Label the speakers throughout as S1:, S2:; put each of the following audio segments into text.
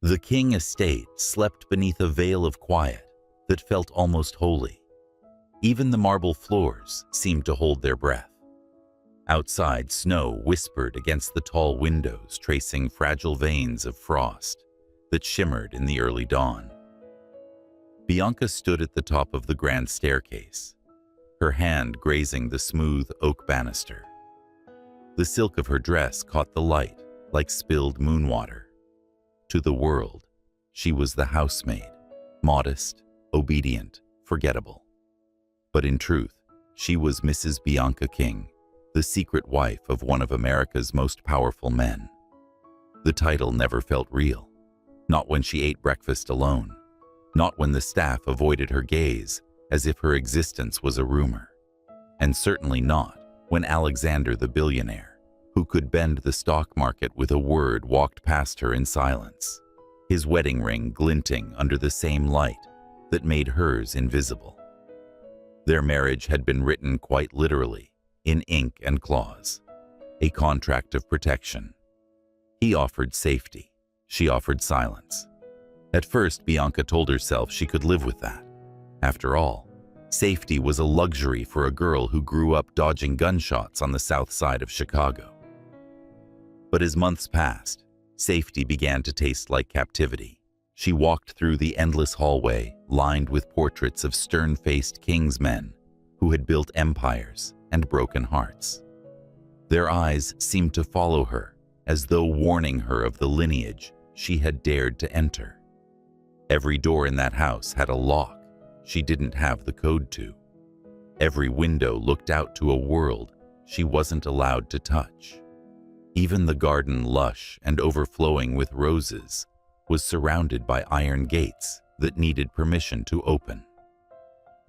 S1: The king estate slept beneath a veil of quiet that felt almost holy. Even the marble floors seemed to hold their breath. Outside, snow whispered against the tall windows, tracing fragile veins of frost that shimmered in the early dawn. Bianca stood at the top of the grand staircase, her hand grazing the smooth oak banister. The silk of her dress caught the light like spilled moon water. To the world, she was the housemaid, modest, obedient, forgettable. But in truth, she was Mrs. Bianca King, the secret wife of one of America's most powerful men. The title never felt real, not when she ate breakfast alone, not when the staff avoided her gaze as if her existence was a rumor, and certainly not when Alexander the billionaire, who could bend the stock market with a word, walked past her in silence, his wedding ring glinting under the same light that made hers invisible. Their marriage had been written quite literally, in ink and claws, a contract of protection. He offered safety, she offered silence. At first, Bianca told herself she could live with that. After all, safety was a luxury for a girl who grew up dodging gunshots on the south side of Chicago. But as months passed, safety began to taste like captivity. She walked through the endless hallway, lined with portraits of stern-faced king's men who had built empires and broken hearts. Their eyes seemed to follow her, as though warning her of the lineage she had dared to enter. Every door in that house had a lock she didn't have the code to. Every window looked out to a world she wasn't allowed to touch. Even the garden, lush and overflowing with roses, was surrounded by iron gates that needed permission to open.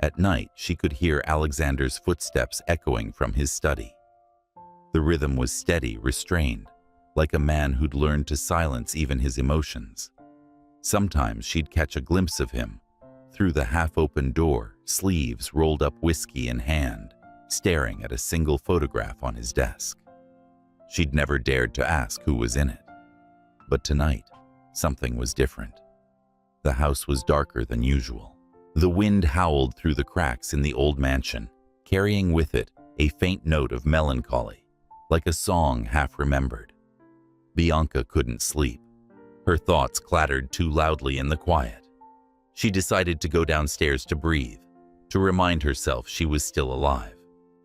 S1: At night, she could hear Alexander's footsteps echoing from his study. The rhythm was steady, restrained, like a man who'd learned to silence even his emotions. Sometimes she'd catch a glimpse of him through the half-open door, sleeves rolled up, whiskey in hand, staring at a single photograph on his desk. She'd never dared to ask who was in it. But tonight, something was different. The house was darker than usual. The wind howled through the cracks in the old mansion, carrying with it a faint note of melancholy, like a song half remembered. Bianca couldn't sleep. Her thoughts clattered too loudly in the quiet. She decided to go downstairs to breathe, to remind herself she was still alive.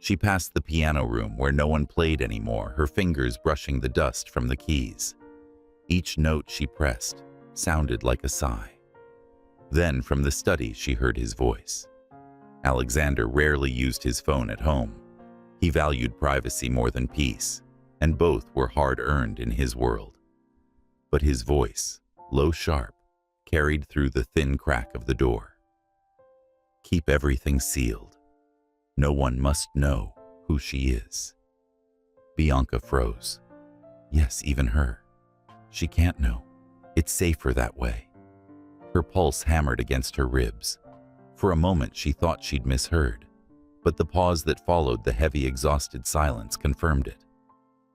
S1: She passed the piano room where no one played anymore, her fingers brushing the dust from the keys. Each note she pressed sounded like a sigh. Then from the study she heard his voice. Alexander rarely used his phone at home. He valued privacy more than peace, and both were hard-earned in his world. But his voice, low sharp, carried through the thin crack of the door. Keep everything sealed. No one must know who she is. Bianca froze. Yes, even her. She can't know. It's safer that way. Her pulse hammered against her ribs. For a moment she thought she'd misheard, but the pause that followed the heavy, exhausted silence confirmed it.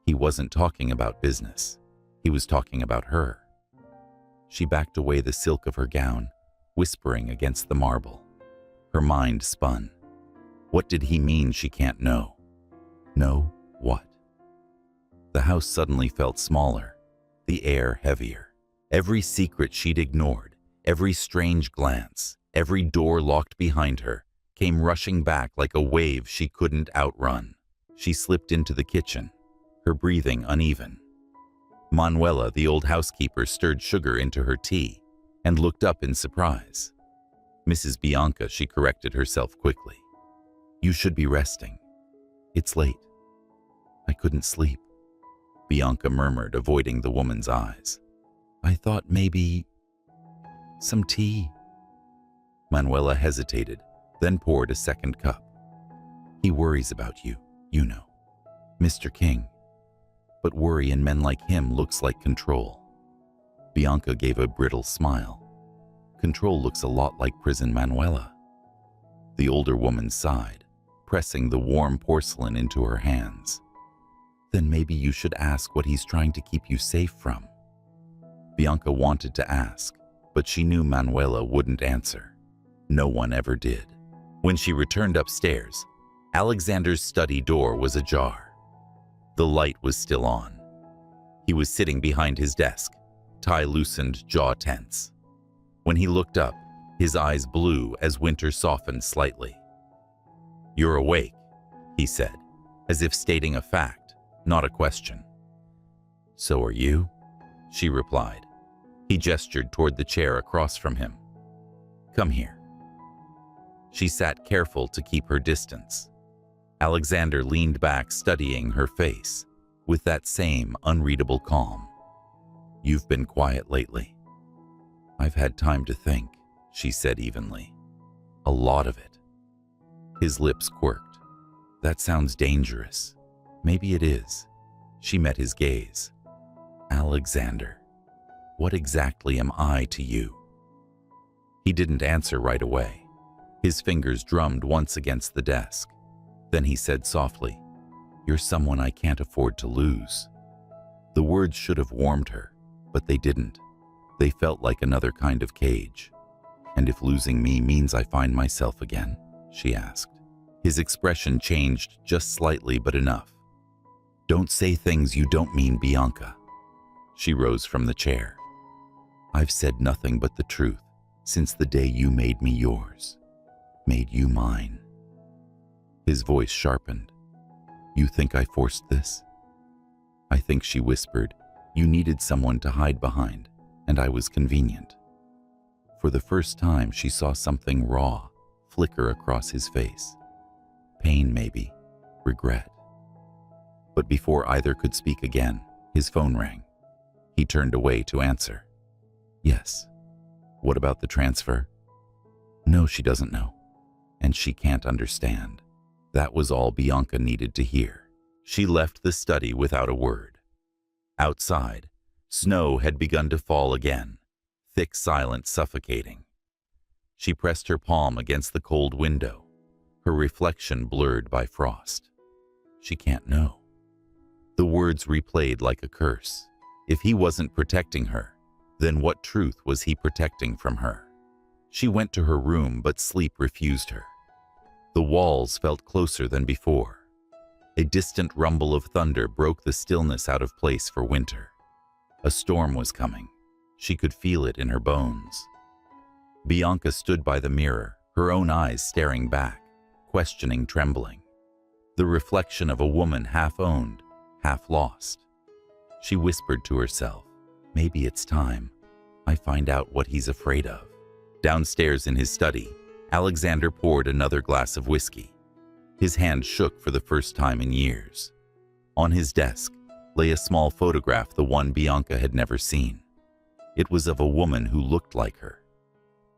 S1: He wasn't talking about business. He was talking about her. She backed away the silk of her gown, whispering against the marble. Her mind spun. What did he mean she can't know? Know what? The house suddenly felt smaller, the air heavier. Every secret she'd ignored, every strange glance, every door locked behind her, came rushing back like a wave she couldn't outrun. She slipped into the kitchen, her breathing uneven. Manuela, the old housekeeper, stirred sugar into her tea and looked up in surprise. Mrs. Bianca, she corrected herself quickly. You should be resting. It's late. I couldn't sleep, Bianca murmured, avoiding the woman's eyes. I thought maybe some tea. Manuela hesitated, then poured a second cup. He worries about you, you know, Mr. King. But worry in men like him looks like control. Bianca gave a brittle smile. Control looks a lot like prison, Manuela. The older woman sighed, pressing the warm porcelain into her hands. Then maybe you should ask what he's trying to keep you safe from. Bianca wanted to ask, but she knew Manuela wouldn't answer. No one ever did. When she returned upstairs, Alexander's study door was ajar. The light was still on. He was sitting behind his desk, tie loosened, jaw tense. When he looked up, his eyes blue as Winter softened slightly. "You're awake," he said, as if stating a fact, not a question. "So are you?" she replied. He gestured toward the chair across from him. "Come here." She sat careful to keep her distance. Alexander leaned back, studying her face, with that same unreadable calm. "You've been quiet lately." "I've had time to think," she said evenly. "A lot of it." His lips quirked. "That sounds dangerous." "Maybe it is." She met his gaze. "Alexander, what exactly am I to you?" He didn't answer right away. His fingers drummed once against the desk. Then he said softly, "You're someone I can't afford to lose." The words should have warmed her, but they didn't. They felt like another kind of cage. "And if losing me means I find myself again?" she asked. His expression changed just slightly, but enough. "Don't say things you don't mean, Bianca." She rose from the chair. "I've said nothing but the truth since the day you made me yours, made you mine." His voice sharpened. "You think I forced this?" "I think," she whispered, "you needed someone to hide behind, and I was convenient." For the first time, she saw something raw flicker across his face. Pain, maybe. Regret. But before either could speak again, his phone rang. He turned away to answer. "Yes." "What about the transfer?" "No, she doesn't know. And she can't understand." That was all Bianca needed to hear. She left the study without a word. Outside, snow had begun to fall again, thick silence suffocating. She pressed her palm against the cold window, her reflection blurred by frost. She can't know. The words replayed like a curse. If he wasn't protecting her, then what truth was he protecting from her? She went to her room, but sleep refused her. The walls felt closer than before. A distant rumble of thunder broke the stillness out of place for Winter. A storm was coming. She could feel it in her bones. Bianca stood by the mirror, her own eyes staring back, questioning, trembling. The reflection of a woman half owned, half lost. She whispered to herself, "Maybe it's time I find out what he's afraid of." Downstairs in his study, Alexander poured another glass of whiskey. His hand shook for the first time in years. On his desk lay a small photograph, the one Bianca had never seen. It was of a woman who looked like her.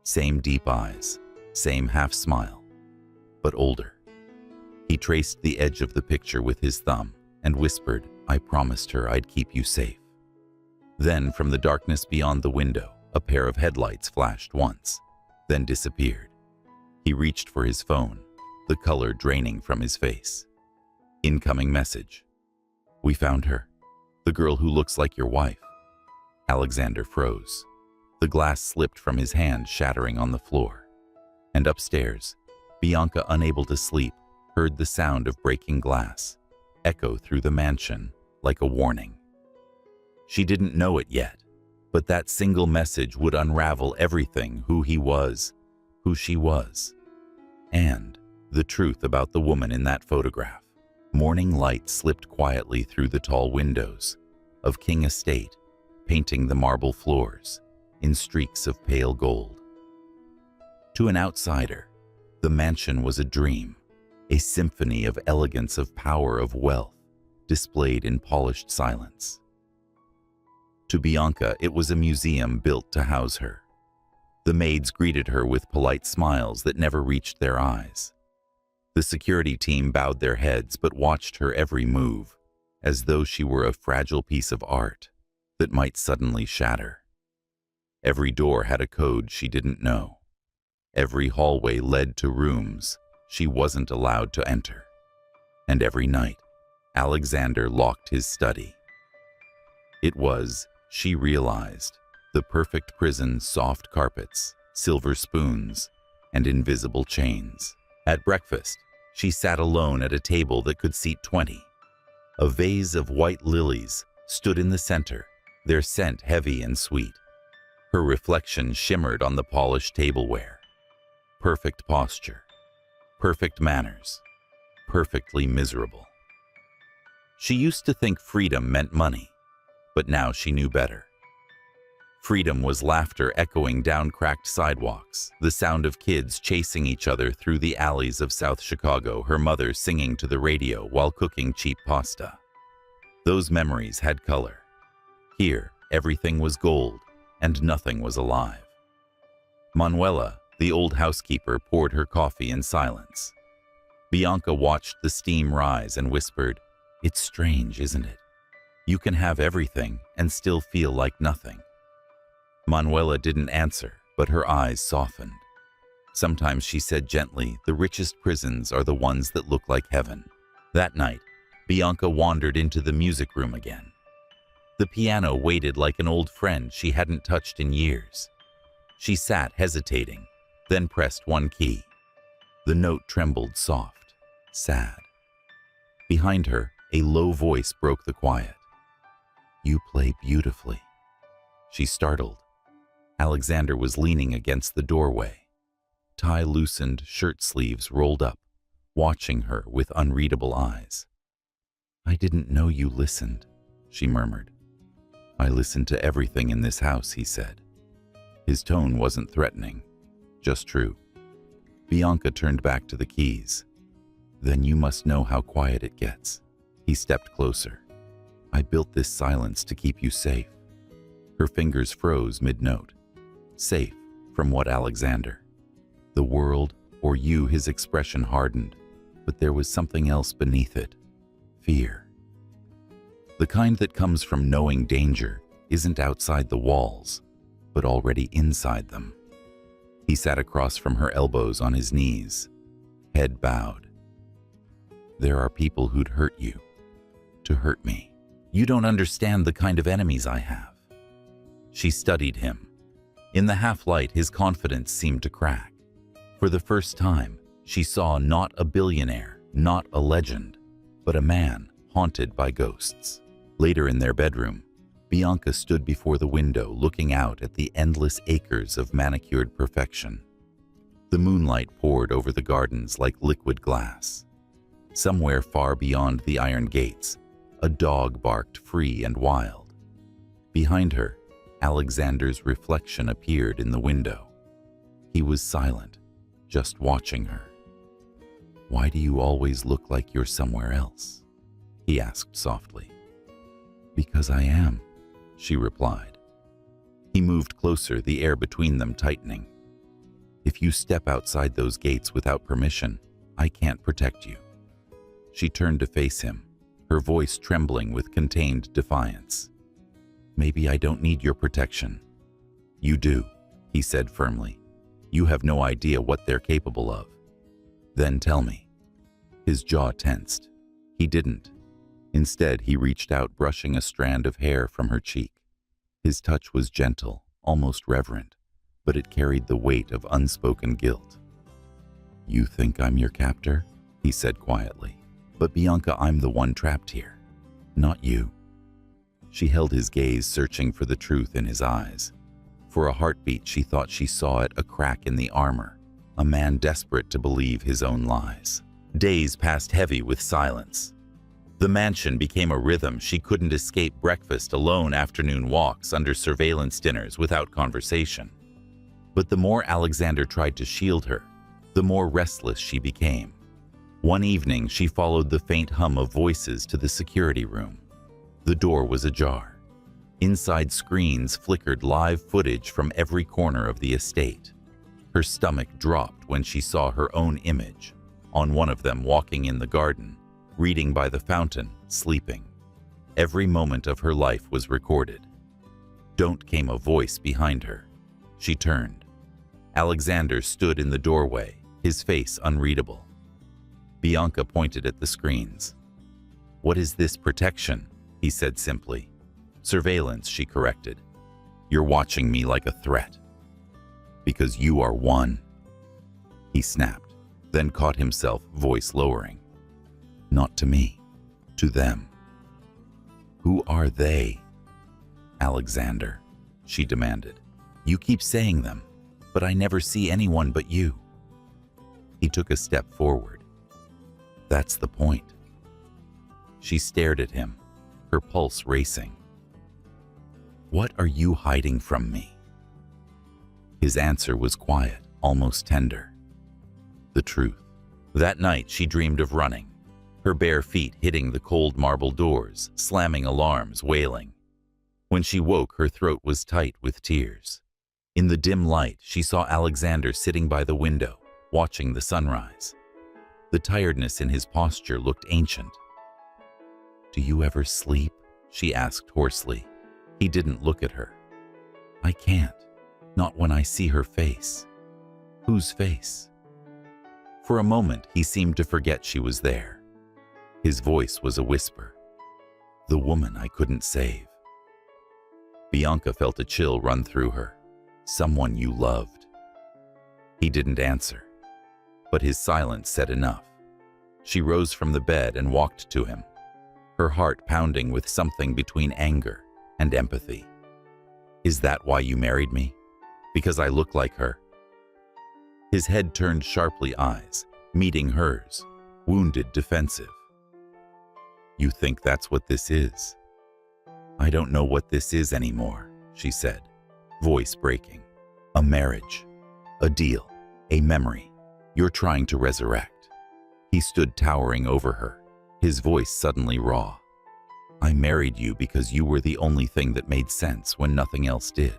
S1: Same deep eyes, same half smile, but older. He traced the edge of the picture with his thumb and whispered, "I promised her I'd keep you safe." Then, from the darkness beyond the window, a pair of headlights flashed once, then disappeared. He reached for his phone, the color draining from his face. Incoming message. "We found her. The girl who looks like your wife." Alexander froze. The glass slipped from his hand, shattering on the floor. And upstairs, Bianca, unable to sleep, heard the sound of breaking glass echo through the mansion like a warning. She didn't know it yet, but that single message would unravel everything: who he was, who she was, and the truth about the woman in that photograph. Morning light slipped quietly through the tall windows of King Estate, painting the marble floors in streaks of pale gold. To an outsider, the mansion was a dream, a symphony of elegance, of power, of wealth, displayed in polished silence. To Bianca, it was a museum built to house her. The maids greeted her with polite smiles that never reached their eyes. The security team bowed their heads but watched her every move, as though she were a fragile piece of art that might suddenly shatter. Every door had a code she didn't know. Every hallway led to rooms she wasn't allowed to enter. And every night, Alexander locked his study. It was, she realized, The perfect prison, soft carpets, silver spoons, and invisible chains. At breakfast, she sat alone at a table that could seat 20. A vase of white lilies stood in the center, their scent heavy and sweet. Her reflection shimmered on the polished tableware. Perfect posture, perfect manners, perfectly miserable. She used to think freedom meant money, but now she knew better. Freedom was laughter echoing down cracked sidewalks, the sound of kids chasing each other through the alleys of South Chicago, her mother singing to the radio while cooking cheap pasta. Those memories had color. Here, everything was gold, and nothing was alive. Manuela, the old housekeeper, poured her coffee in silence. Bianca watched the steam rise and whispered, "It's strange, isn't it? You can have everything and still feel like nothing." Manuela didn't answer, but her eyes softened. Sometimes she said gently, "The richest prisons are the ones that look like heaven." That night, Bianca wandered into the music room again. The piano waited like an old friend she hadn't touched in years. She sat hesitating, then pressed one key. The note trembled soft, sad. Behind her, a low voice broke the quiet. "You play beautifully." She startled. Alexander was leaning against the doorway. Tie loosened, shirt sleeves rolled up, watching her with unreadable eyes. "I didn't know you listened," she murmured. "I listen to everything in this house," he said. His tone wasn't threatening, just true. Bianca turned back to the keys. "Then you must know how quiet it gets." He stepped closer. "I built this silence to keep you safe." Her fingers froze mid-note. Safe from what, Alexander? The world or you? His expression hardened, but there was something else beneath it. Fear. The kind that comes from knowing danger isn't outside the walls, but already inside them. He sat across from her, elbows on his knees, head bowed. "There are people who'd hurt you, to hurt me. You don't understand the kind of enemies I have." She studied him. In the half-light, his confidence seemed to crack. For the first time, she saw not a billionaire, not a legend, but a man haunted by ghosts. Later in their bedroom, Bianca stood before the window looking out at the endless acres of manicured perfection. The moonlight poured over the gardens like liquid glass. Somewhere far beyond the iron gates, a dog barked free and wild. Behind her, Alexander's reflection appeared in the window. He was silent, just watching her. "Why do you always look like you're somewhere else?" he asked softly. "Because I am," she replied. He moved closer, the air between them tightening. "If you step outside those gates without permission, I can't protect you." She turned to face him, her voice trembling with contained defiance. "Maybe I don't need your protection." "You do," he said firmly. "You have no idea what they're capable of." "Then tell me." His jaw tensed. He didn't. Instead, he reached out, brushing a strand of hair from her cheek. His touch was gentle, almost reverent, but it carried the weight of unspoken guilt. "You think I'm your captor?" he said quietly. "But Bianca, I'm the one trapped here, not you." She held his gaze, searching for the truth in his eyes. For a heartbeat, she thought she saw it, a crack in the armor, a man desperate to believe his own lies. Days passed heavy with silence. The mansion became a rhythm. She couldn't escape breakfast, alone afternoon walks, under surveillance dinners without conversation. But the more Alexander tried to shield her, the more restless she became. One evening, she followed the faint hum of voices to the security room. The door was ajar. Inside, screens flickered live footage from every corner of the estate. Her stomach dropped when she saw her own image, on one of them walking in the garden, reading by the fountain, sleeping. Every moment of her life was recorded. "Don't," came a voice behind her. She turned. Alexander stood in the doorway, his face unreadable. Bianca pointed at the screens. "What is this protection?" he said simply. "Surveillance," she corrected. You're watching me like a threat. Because you are one. He snapped, then caught himself, voice lowering. Not to me, to them. Who are they? Alexander, she demanded. You keep saying them, but I never see anyone but you. He took a step forward. That's the point. She stared at him, her pulse racing. What are you hiding from me? His answer was quiet, almost tender. The truth. That night she dreamed of running, her bare feet hitting the cold marble doors, slamming alarms, wailing. When she woke, her throat was tight with tears. In the dim light, she saw Alexander sitting by the window, watching the sunrise. The tiredness in his posture looked ancient. Do you ever sleep? She asked hoarsely. He didn't look at her. I can't. Not when I see her face. Whose face? For a moment, he seemed to forget she was there. His voice was a whisper. The woman I couldn't save. Bianca felt a chill run through her. Someone you loved. He didn't answer, but his silence said enough. She rose from the bed and walked to him, her heart pounding with something between anger and empathy. Is that why you married me? Because I look like her? His head turned sharply, eyes meeting hers, wounded, defensive. You think that's what this is? I don't know what this is anymore, she said, voice breaking. A marriage, a deal, a memory you're trying to resurrect. He stood towering over her, his voice suddenly raw. I married you because you were the only thing that made sense when nothing else did.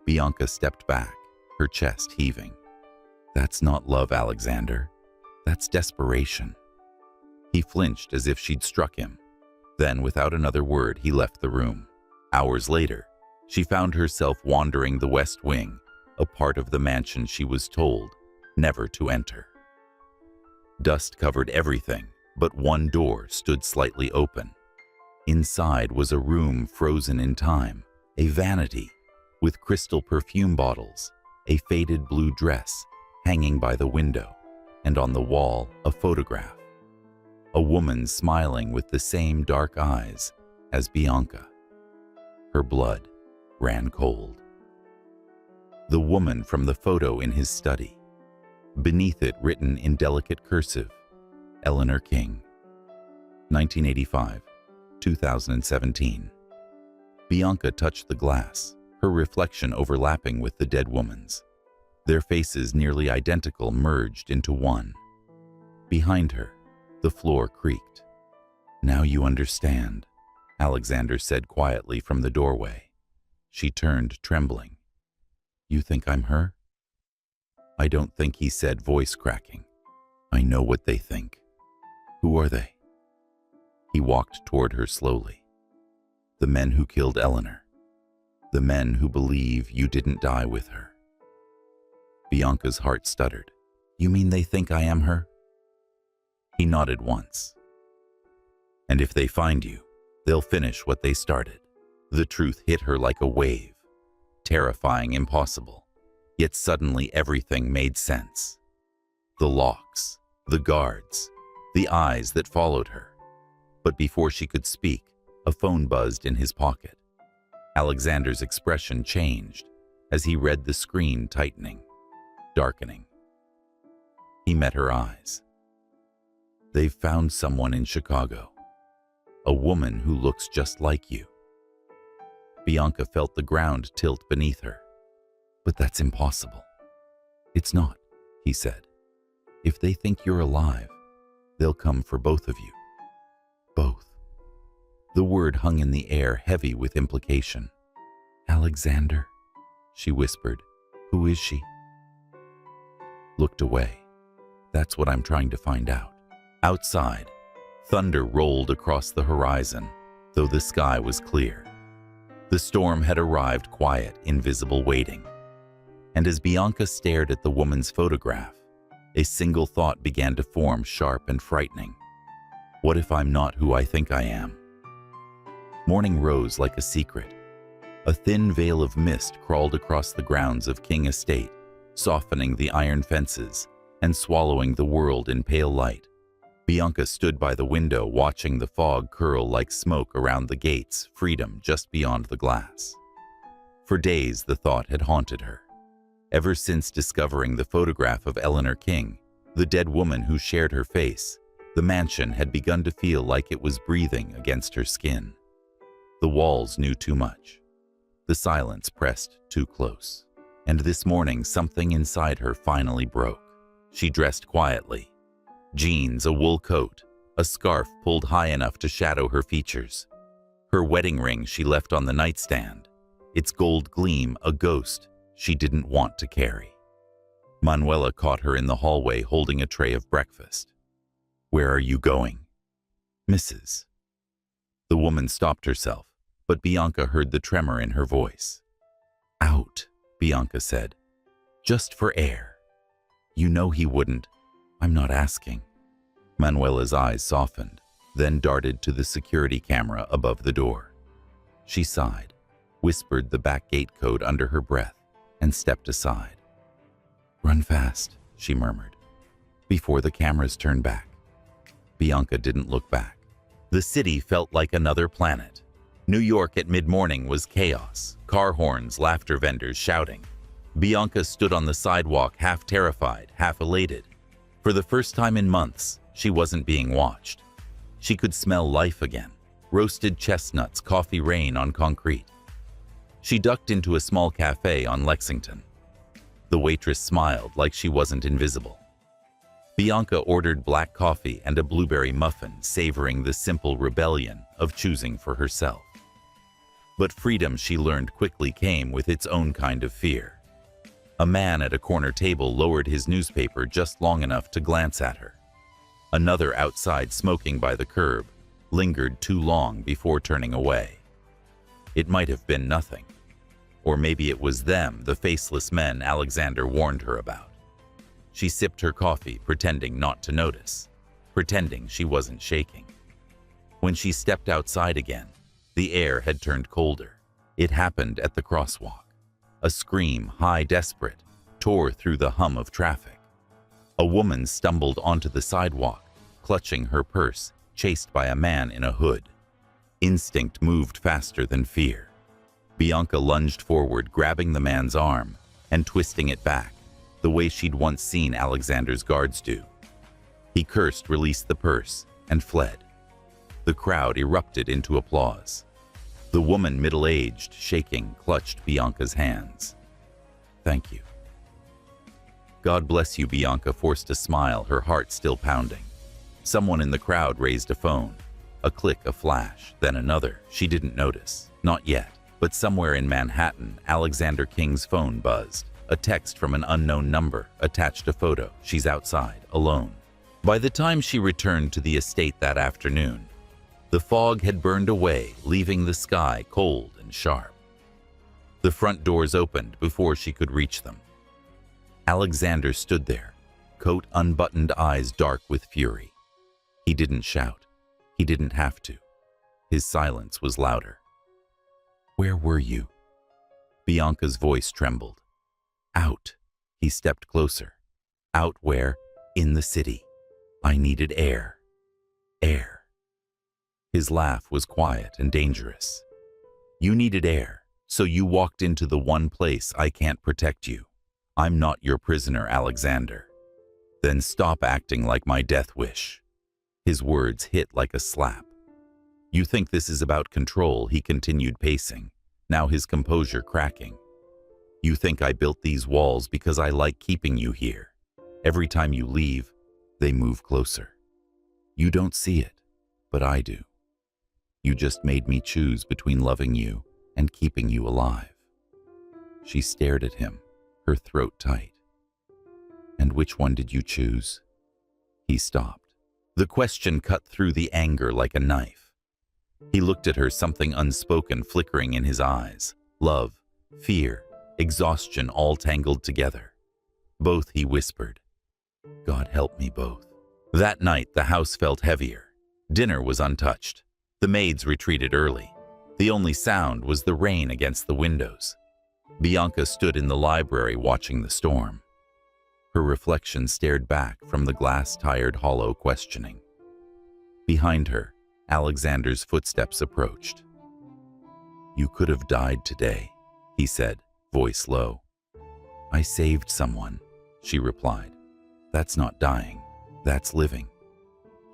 S1: Bianca stepped back, her chest heaving. That's not love, Alexander. That's desperation. He flinched as if she'd struck him. Then, without another word, he left the room. Hours later, she found herself wandering the West Wing, a part of the mansion she was told never to enter. Dust covered everything, but one door stood slightly open. Inside was a room frozen in time, a vanity with crystal perfume bottles, a faded blue dress hanging by the window, and on the wall a photograph. A woman smiling with the same dark eyes as Bianca. Her blood ran cold. The woman from the photo in his study. Beneath it, written in delicate cursive, Eleanor King. 1985, 2017. Bianca touched the glass, her reflection overlapping with the dead woman's. Their faces, nearly identical, merged into one. Behind her, the floor creaked. Now you understand, Alexander said quietly from the doorway. She turned, trembling. You think I'm her? I don't think, he said, voice cracking. I know what they think. Who are they? He walked toward her slowly. The men who killed Eleanor. The men who believe you didn't die with her. Bianca's heart stuttered. You mean they think I am her? He nodded once. And if they find you, they'll finish what they started. The truth hit her like a wave. Terrifying, impossible. Yet suddenly everything made sense. The locks, the guards, the eyes that followed her. But before she could speak, a phone buzzed in his pocket. Alexander's expression changed as he read the screen tightening, darkening. He met her eyes. They've found someone in Chicago. A woman who looks just like you. Bianca felt the ground tilt beneath her. But that's impossible. It's not, he said. If they think you're alive, they'll come for both of you. Both. The word hung in the air, heavy with implication. Alexander, she whispered. Who is she? Looked away. That's what I'm trying to find out. Outside, thunder rolled across the horizon, though the sky was clear. The storm had arrived, quiet, invisible, waiting. And as Bianca stared at the woman's photograph, a single thought began to form, sharp and frightening. What if I'm not who I think I am? Morning rose like a secret. A thin veil of mist crawled across the grounds of King Estate, softening the iron fences and swallowing the world in pale light. Bianca stood by the window watching the fog curl like smoke around the gates, freedom just beyond the glass. For days the thought had haunted her. Ever since discovering the photograph of Eleanor King, the dead woman who shared her face, the mansion had begun to feel like it was breathing against her skin. The walls knew too much. The silence pressed too close. And this morning, something inside her finally broke. She dressed quietly. Jeans, a wool coat, a scarf pulled high enough to shadow her features. Her wedding ring she left on the nightstand, its gold gleam a ghost she didn't want to carry. Manuela caught her in the hallway holding a tray of breakfast. "Where are you going?" "Mrs." The woman stopped herself, but Bianca heard the tremor in her voice. "Out," Bianca said. "Just for air." "You know he wouldn't. I'm not asking." Manuela's eyes softened, then darted to the security camera above the door. She sighed, whispered the back gate code under her breath, and stepped aside. "Run fast," she murmured, "before the cameras turn back." Bianca didn't look back. The city felt like another planet. New York at mid-morning was chaos, car horns, laughter vendors shouting. Bianca stood on the sidewalk half terrified, half elated. For the first time in months, she wasn't being watched. She could smell life again, roasted chestnuts, coffee rain on concrete. She ducked into a small cafe on Lexington. The waitress smiled like she wasn't invisible. Bianca ordered black coffee and a blueberry muffin, savoring the simple rebellion of choosing for herself. But freedom, she learned quickly, came with its own kind of fear. A man at a corner table lowered his newspaper just long enough to glance at her. Another outside smoking by the curb lingered too long before turning away. It might have been nothing. Or maybe it was them, the faceless men Alexander warned her about. She sipped her coffee, pretending not to notice, pretending she wasn't shaking. When she stepped outside again, the air had turned colder. It happened at the crosswalk. A scream, high, desperate, tore through the hum of traffic. A woman stumbled onto the sidewalk, clutching her purse, chased by a man in a hood. Instinct moved faster than fear. Bianca lunged forward, grabbing the man's arm and twisting it back, the way she'd once seen Alexander's guards do. He cursed, released the purse, and fled. The crowd erupted into applause. The woman, middle-aged, shaking, clutched Bianca's hands. "Thank you." "God bless you," Bianca forced a smile, her heart still pounding. Someone in the crowd raised a phone. A click, a flash, then another. She didn't notice. Not yet. But somewhere in Manhattan, Alexander King's phone buzzed. A text from an unknown number, attached a photo. She's outside, alone. By the time she returned to the estate that afternoon, the fog had burned away, leaving the sky cold and sharp. The front doors opened before she could reach them. Alexander stood there, coat unbuttoned, eyes dark with fury. He didn't shout. He didn't have to. His silence was louder. "Where were you?" Bianca's voice trembled. "Out." He stepped closer. "Out where?" "In the city. I needed air. Air." His laugh was quiet and dangerous. "You needed air, so you walked into the one place I can't protect you. I'm not your prisoner, Alexander. Then stop acting like my death wish." His words hit like a slap. "You think this is about control," he continued, pacing, now his composure cracking. "You think I built these walls because I like keeping you here. Every time you leave, they move closer. You don't see it, but I do. You just made me choose between loving you and keeping you alive." She stared at him, her throat tight. "And which one did you choose?" He stopped. The question cut through the anger like a knife. He looked at her, something unspoken flickering in his eyes. Love, fear, exhaustion, all tangled together. "Both," he whispered. "God help me, both." That night, the house felt heavier. Dinner was untouched. The maids retreated early. The only sound was the rain against the windows. Bianca stood in the library watching the storm. Her reflection stared back from the glass-tired hollow, questioning. Behind her, Alexander's footsteps approached. "You could have died today," he said, voice low. "I saved someone," she replied. "That's not dying, that's living."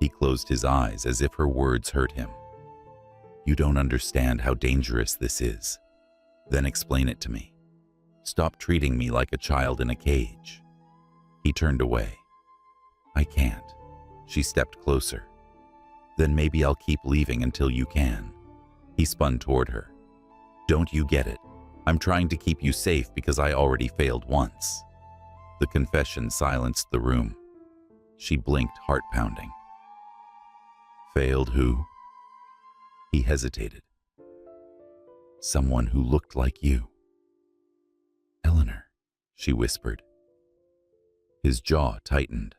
S1: He closed his eyes as if her words hurt him. "You don't understand how dangerous this is. Then explain it to me. Stop treating me like a child in a cage." He turned away. "I can't." She stepped closer. "Then maybe I'll keep leaving until you can." He spun toward her. "Don't you get it? I'm trying to keep you safe because I already failed once." The confession silenced the room. She blinked, heart pounding. "Failed who?" He hesitated. "Someone who looked like you." "Eleanor," she whispered. His jaw tightened.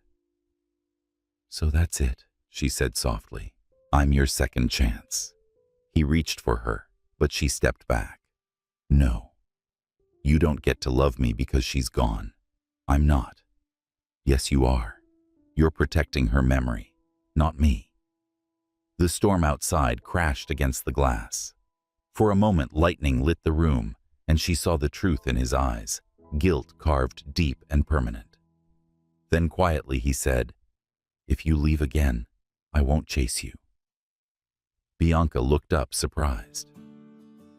S1: "So that's it," she said softly. "I'm your second chance." He reached for her, but she stepped back. "No. You don't get to love me because she's gone. I'm not." "Yes, you are. You're protecting her memory, not me." The storm outside crashed against the glass. For a moment, lightning lit the room, and she saw the truth in his eyes, guilt carved deep and permanent. Then quietly he said, "If you leave again, I won't chase you." Bianca looked up, surprised.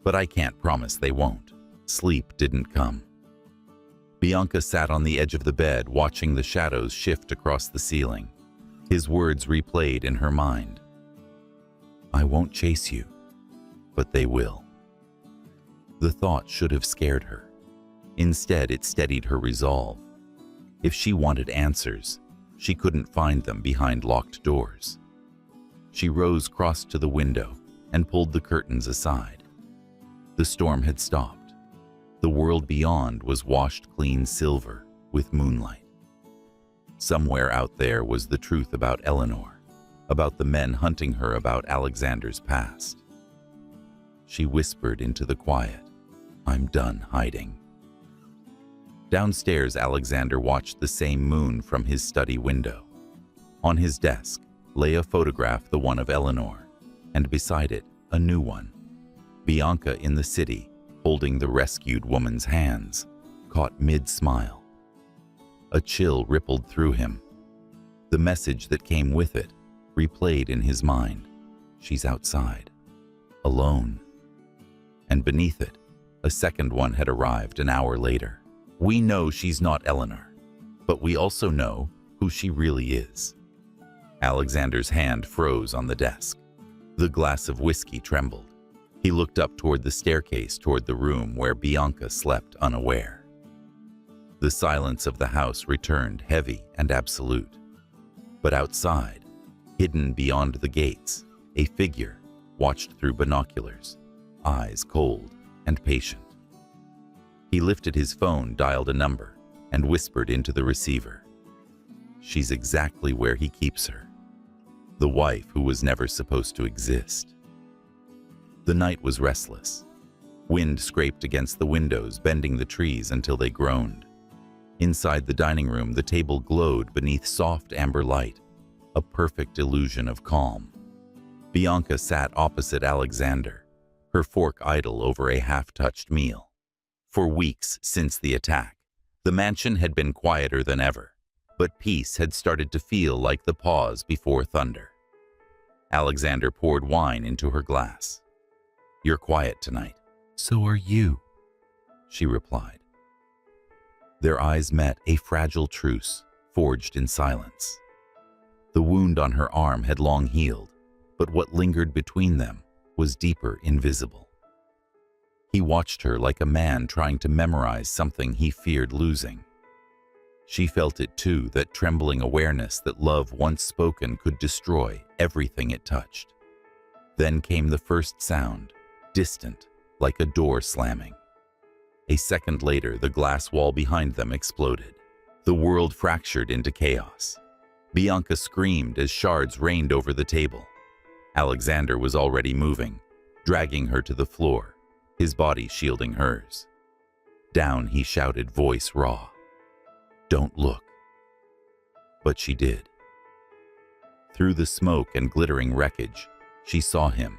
S1: "But I can't promise they won't." Sleep didn't come. Bianca sat on the edge of the bed, watching the shadows shift across the ceiling. His words replayed in her mind. "I won't chase you, but they will." The thought should have scared her. Instead, it steadied her resolve. If she wanted answers, she couldn't find them behind locked doors. She rose, crossed to the window, and pulled the curtains aside. The storm had stopped. The world beyond was washed clean silver with moonlight. Somewhere out there was the truth about Eleanor, about the men hunting her, about Alexander's past. She whispered into the quiet, "I'm done hiding." Downstairs, Alexander watched the same moon from his study window. On his desk lay a photograph, the one of Eleanor, and beside it, a new one. Bianca in the city, holding the rescued woman's hands, caught mid-smile. A chill rippled through him. The message that came with it replayed in his mind. She's outside, alone. And beneath it, a second one had arrived an hour later. "We know she's not Eleanor, but we also know who she really is." Alexander's hand froze on the desk. The glass of whiskey trembled. He looked up toward the staircase, toward the room where Bianca slept unaware. The silence of the house returned, heavy and absolute. But outside, hidden beyond the gates, a figure watched through binoculars, eyes cold and patient. He lifted his phone, dialed a number, and whispered into the receiver. She's exactly where he keeps her. The wife who was never supposed to exist. The night was restless. Wind scraped against the windows, bending the trees until they groaned. Inside the dining room, the table glowed beneath soft amber light, a perfect illusion of calm. Bianca sat opposite Alexander, her fork idle over a half-touched meal. For weeks since the attack, the mansion had been quieter than ever, but peace had started to feel like the pause before thunder. Alexander poured wine into her glass. "You're quiet tonight." "So are you," she replied. Their eyes met, a fragile truce, forged in silence. The wound on her arm had long healed, but what lingered between them was deeper, invisible. He watched her like a man trying to memorize something he feared losing. She felt it too, that trembling awareness that love once spoken could destroy everything it touched. Then came the first sound, distant, like a door slamming. A second later, the glass wall behind them exploded. The world fractured into chaos. Bianca screamed as shards rained over the table. Alexander was already moving, dragging her to the floor, his body shielding hers. Down, he shouted, voice raw. "Don't look." But she did. Through the smoke and glittering wreckage, she saw him,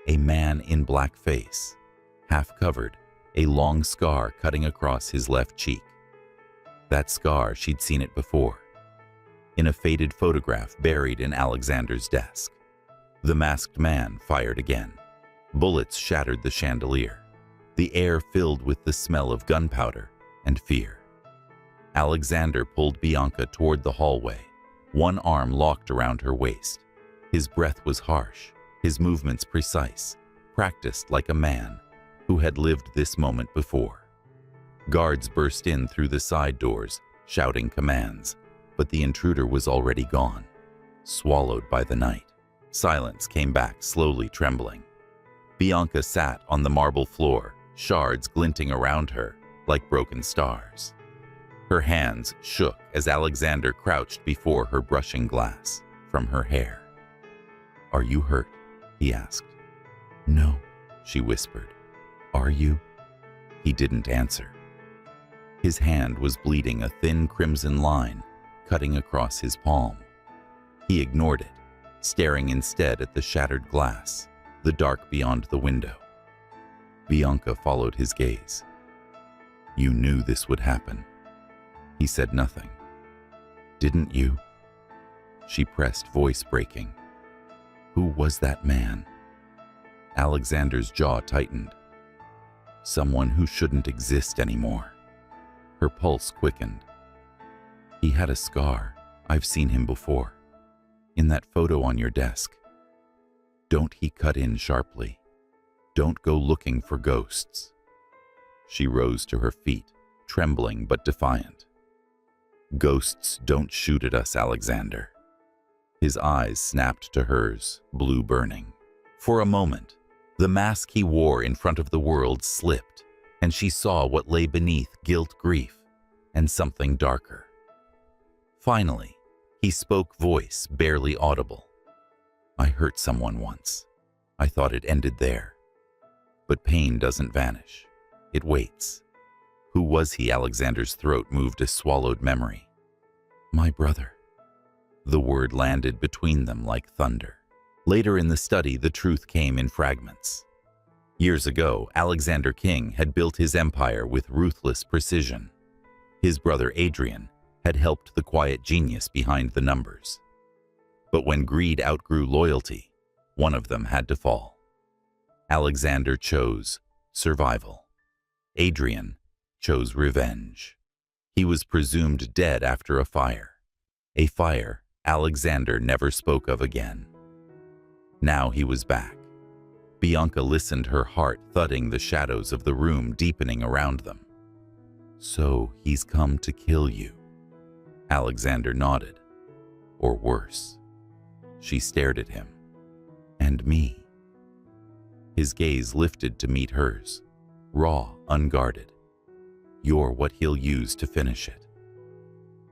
S1: a man in black face, half covered, a long scar cutting across his left cheek. That scar, she'd seen it before, in a faded photograph buried in Alexander's desk. The masked man fired again. Bullets shattered the chandelier, the air filled with the smell of gunpowder and fear. Alexander pulled Bianca toward the hallway, one arm locked around her waist. His breath was harsh, his movements precise, practiced like a man who had lived this moment before. Guards burst in through the side doors, shouting commands, but the intruder was already gone, swallowed by the night. Silence came back, slowly trembling. Bianca sat on the marble floor, shards glinting around her like broken stars. Her hands shook as Alexander crouched before her, brushing glass from her hair. "Are you hurt?" he asked. "No," she whispered. "Are you?" He didn't answer. His hand was bleeding, a thin crimson line cutting across his palm. He ignored it, staring instead at the shattered glass, the dark beyond the window. Bianca followed his gaze. "You knew this would happen." He said nothing. "Didn't you?" She pressed, voice breaking. "Who was that man?" Alexander's jaw tightened. "Someone who shouldn't exist anymore." Her pulse quickened. "He had a scar. I've seen him before. In that photo on your desk." "Don't," he cut in sharply. "Don't go looking for ghosts." She rose to her feet, trembling but defiant. "Ghosts don't shoot at us, Alexander." His eyes snapped to hers, blue burning. For a moment, the mask he wore in front of the world slipped, and she saw what lay beneath: guilt, grief, and something darker. Finally, he spoke, voice barely audible. "I hurt someone once. I thought it ended there. But pain doesn't vanish. It waits." Who was he? Alexander's throat moved, a swallowed memory. "My brother." The word landed between them like thunder. Later in the study, the truth came in fragments. Years ago, Alexander King had built his empire with ruthless precision. His brother Adrian had helped the quiet genius behind the numbers. But when greed outgrew loyalty, one of them had to fall. Alexander chose survival. Adrian chose revenge. He was presumed dead after a fire Alexander never spoke of again. Now he was back. Bianca listened, her heart thudding, the shadows of the room deepening around them. "So he's come to kill you?" Alexander nodded. "Or worse." She stared at him. "And me?" His gaze lifted to meet hers, raw, unguarded. "You're what he'll use to finish it."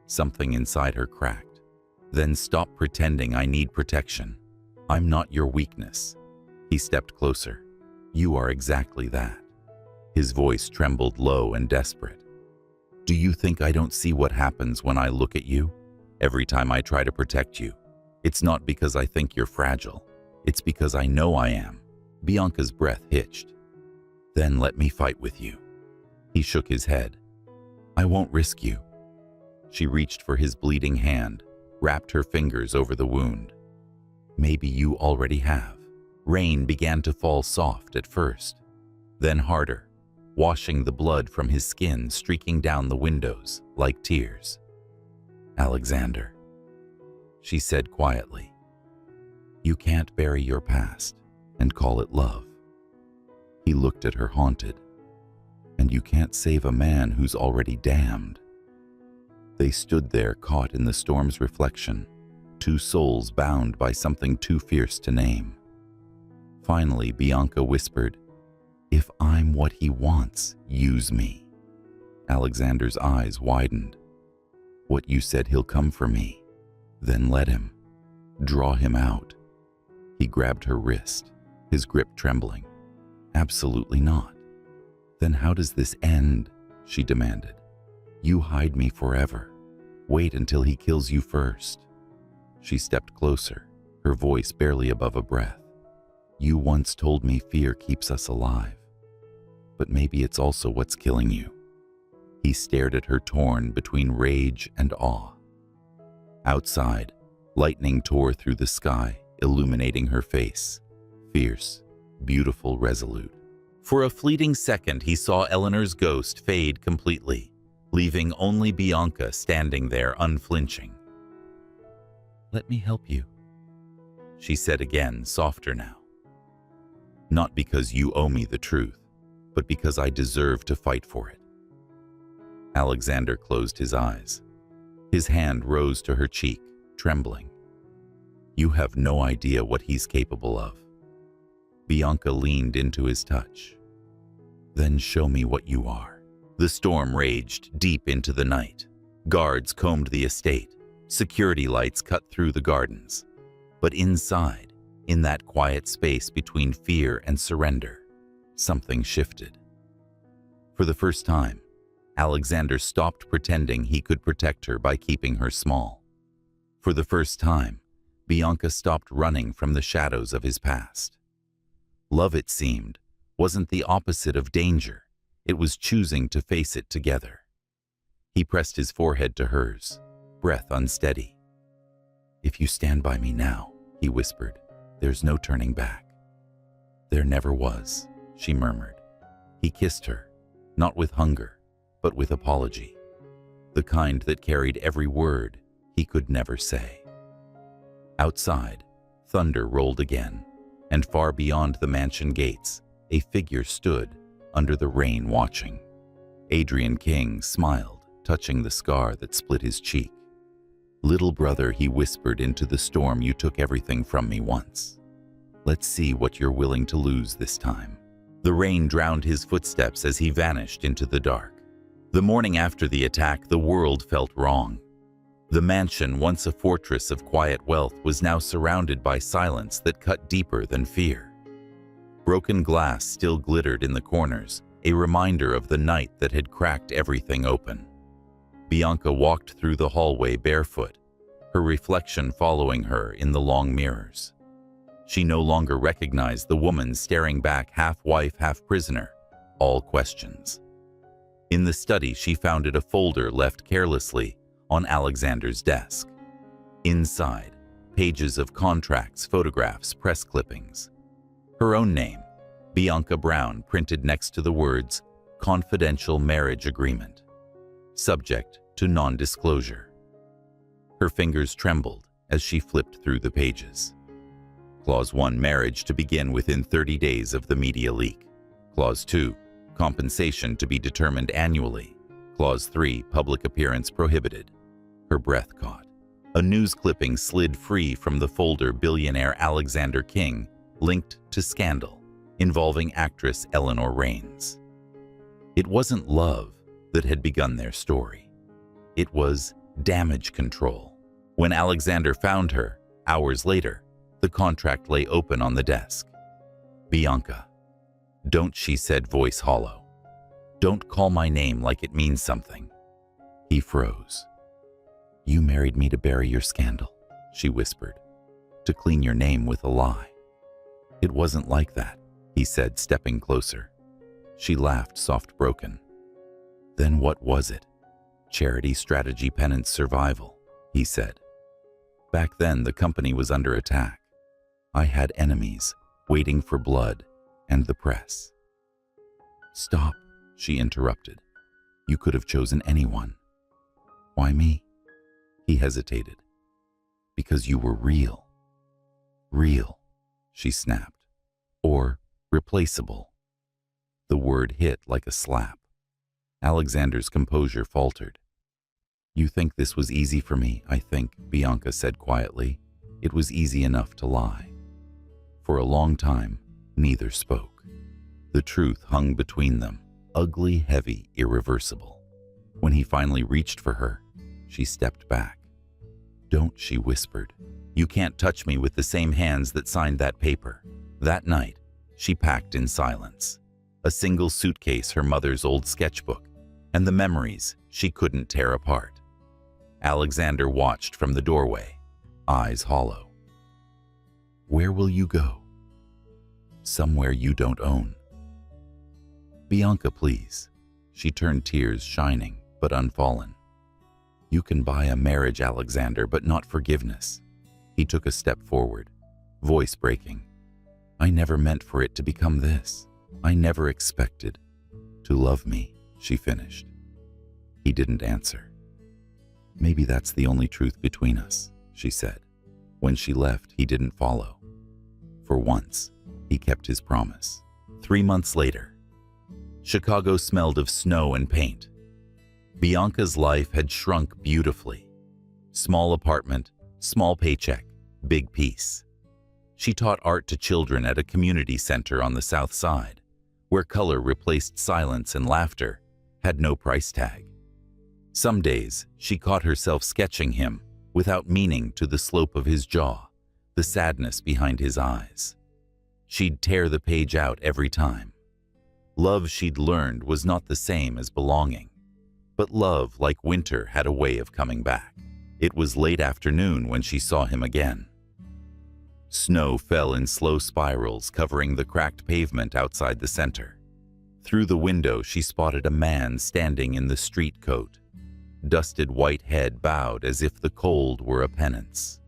S1: Something inside her cracked. "Then stop pretending I need protection. I'm not your weakness." He stepped closer. "You are exactly that." His voice trembled, low and desperate. "Do you think I don't see what happens when I look at you? Every time I try to protect you, it's not because I think you're fragile. It's because I know I am." Bianca's breath hitched. "Then let me fight with you." He shook his head. "I won't risk you." She reached for his bleeding hand, wrapped her fingers over the wound. "Maybe you already have." Rain began to fall, soft at first, then harder, washing the blood from his skin, streaking down the windows like tears. "Alexander," she said quietly, "you can't bury your past and call it love." He looked at her, haunted. "And you can't save a man who's already damned." They stood there, caught in the storm's reflection, two souls bound by something too fierce to name. Finally, Bianca whispered, "If I'm what he wants, use me." Alexander's eyes widened. "What you said, he'll come for me. Then let him. Draw him out." He grabbed her wrist, his grip trembling. Absolutely not. Then how does this end? She demanded. You hide me forever. Wait until he kills you first. She stepped closer, her voice barely above a breath. You once told me fear keeps us alive. But maybe it's also what's killing you. He stared at her, torn between rage and awe. Outside, lightning tore through the sky, illuminating her face. Fierce, beautiful, resolute. For a fleeting second, he saw Eleanor's ghost fade completely, leaving only Bianca standing there unflinching. Let me help you, she said again, softer now. Not because you owe me the truth, but because I deserve to fight for it. Alexander closed his eyes. His hand rose to her cheek, trembling. You have no idea what he's capable of. Bianca leaned into his touch. Then show me what you are. The storm raged deep into the night. Guards combed the estate. Security lights cut through the gardens. But inside, in that quiet space between fear and surrender, something shifted. For the first time, Alexander stopped pretending he could protect her by keeping her small. For the first time, Bianca stopped running from the shadows of his past. Love, it seemed, wasn't the opposite of danger. It was choosing to face it together. He pressed his forehead to hers, breath unsteady. If you stand by me now, he whispered, there's no turning back. There never was, she murmured. He kissed her, not with hunger, but with apology, the kind that carried every word he could never say. Outside, thunder rolled again, and far beyond the mansion gates, a figure stood under the rain watching. Adrian King smiled, touching the scar that split his cheek. Little brother, he whispered into the storm, you took everything from me once. Let's see what you're willing to lose this time. The rain drowned his footsteps as he vanished into the dark. The morning after the attack, the world felt wrong. The mansion, once a fortress of quiet wealth, was now surrounded by silence that cut deeper than fear. Broken glass still glittered in the corners, a reminder of the night that had cracked everything open. Bianca walked through the hallway barefoot, her reflection following her in the long mirrors. She no longer recognized the woman staring back, half wife, half prisoner, all questions. In the study, she found a folder left carelessly on Alexander's desk. Inside, pages of contracts, photographs, press clippings. Her own name, Bianca Brown, printed next to the words, Confidential Marriage Agreement. Subject to non-disclosure. Her fingers trembled as she flipped through the pages. Clause 1, marriage to begin within 30 days of the media leak. Clause 2, compensation to be determined annually. Clause 3, public appearance prohibited. Her breath caught. A news clipping slid free from the folder. Billionaire Alexander King linked to scandal involving actress Eleanor Raines. It wasn't love that had begun their story. It was damage control. When Alexander found her, hours later, the contract lay open on the desk. Bianca. Don't, she said, voice hollow. Don't call my name like it means something. He froze. You married me to bury your scandal, she whispered, to clean your name with a lie. It wasn't like that, he said, stepping closer. She laughed, soft, broken. Then what was it? Charity, strategy, penance, survival, he said. Back then, the company was under attack. I had enemies, waiting for blood, and the press. Stop, she interrupted. You could have chosen anyone. Why me? He hesitated. Because you were real. Real, she snapped. Or replaceable. The word hit like a slap. Alexander's composure faltered. You think this was easy for me, I think, Bianca said quietly. It was easy enough to lie. For a long time, neither spoke. The truth hung between them, ugly, heavy, irreversible. When he finally reached for her, she stepped back. Don't, she whispered. You can't touch me with the same hands that signed that paper. That night, she packed in silence. A single suitcase, her mother's old sketchbook, and the memories she couldn't tear apart. Alexander watched from the doorway, eyes hollow. "Where will you go?" "Somewhere you don't own." "Bianca, please." She turned, tears shining but unfallen. "You can buy a marriage, Alexander, but not forgiveness." He took a step forward, voice breaking. "I never meant for it to become this. I never expected to love me," she finished. He didn't answer. "Maybe that's the only truth between us," she said. When she left, he didn't follow. For once, he kept his promise. 3 months later, Chicago smelled of snow and paint. Bianca's life had shrunk beautifully. Small apartment, small paycheck, big peace. She taught art to children at a community center on the South Side, where color replaced silence and laughter had no price tag. Some days, she caught herself sketching him without meaning, to the slope of his jaw, the sadness behind his eyes. She'd tear the page out every time. Love, she'd learned, was not the same as belonging. But love, like winter, had a way of coming back. It was late afternoon when she saw him again. Snow fell in slow spirals, covering the cracked pavement outside the center. Through the window, she spotted a man standing in the street coat. Dusted white head bowed as if the cold were a penance.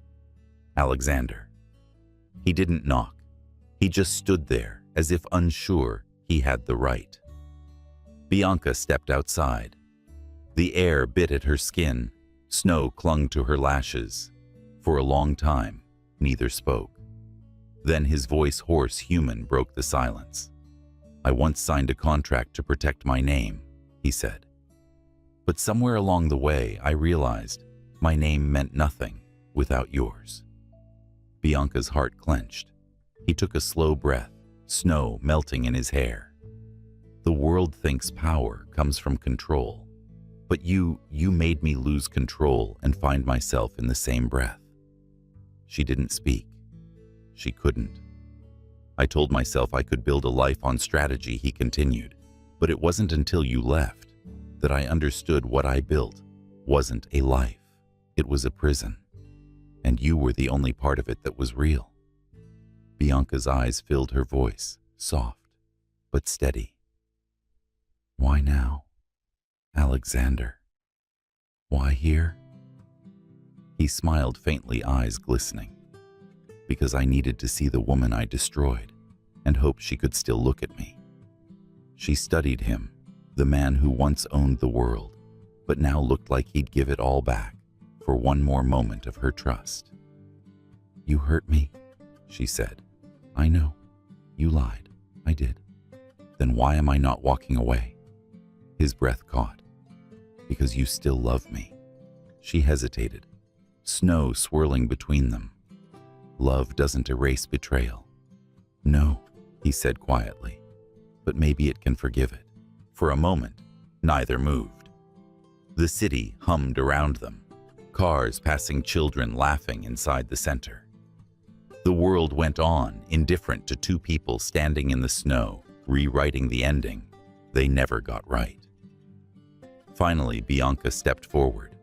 S1: Alexander. He didn't knock. He just stood there, as if unsure he had the right. Bianca stepped outside. The air bit at her skin. Snow clung to her lashes. For a long time, neither spoke. Then his voice, hoarse, human, broke the silence. "I once signed a contract to protect my name," he said. "But somewhere along the way, I realized my name meant nothing without yours." Bianca's heart clenched. He took a slow breath, snow melting in his hair. "The world thinks power comes from control, but you made me lose control and find myself in the same breath." She didn't speak. She couldn't. "I told myself I could build a life on strategy," he continued, "but it wasn't until you left that I understood what I built wasn't a life. It was a prison. And you were the only part of it that was real." Bianca's eyes filled, her voice, soft but steady. "Why now, Alexander? Why here?" He smiled faintly, eyes glistening. "Because I needed to see the woman I destroyed and hoped she could still look at me." She studied him, the man who once owned the world, but now looked like he'd give it all back for one more moment of her trust. "You hurt me," she said. "I know. You lied. I did. Then why am I not walking away?" His breath caught. "Because you still love me." She hesitated, snow swirling between them. "Love doesn't erase betrayal." "No," he said quietly, "but maybe it can forgive it." For a moment, neither moved. The city hummed around them, cars passing, children laughing inside the center. The world went on, indifferent to two people standing in the snow, rewriting the ending they never got right. Finally, Bianca stepped forward,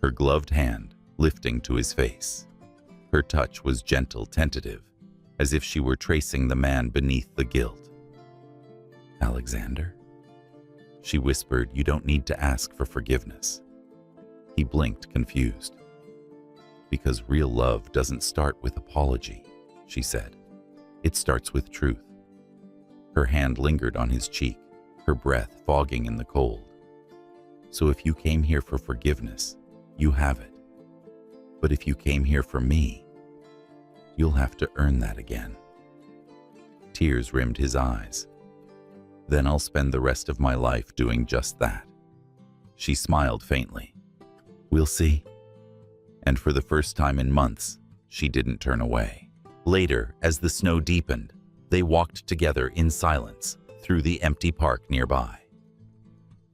S1: her gloved hand lifting to his face. Her touch was gentle, tentative, as if she were tracing the man beneath the guilt. "Alexander?" She whispered, "You don't need to ask for forgiveness." He blinked, confused. "Because real love doesn't start with apology," she said. "It starts with truth." Her hand lingered on his cheek, her breath fogging in the cold. "So if you came here for forgiveness, you have it. But if you came here for me, you'll have to earn that again." Tears rimmed his eyes. "Then I'll spend the rest of my life doing just that." She smiled faintly. "We'll see." And for the first time in months, she didn't turn away. Later, as the snow deepened, they walked together in silence through the empty park nearby.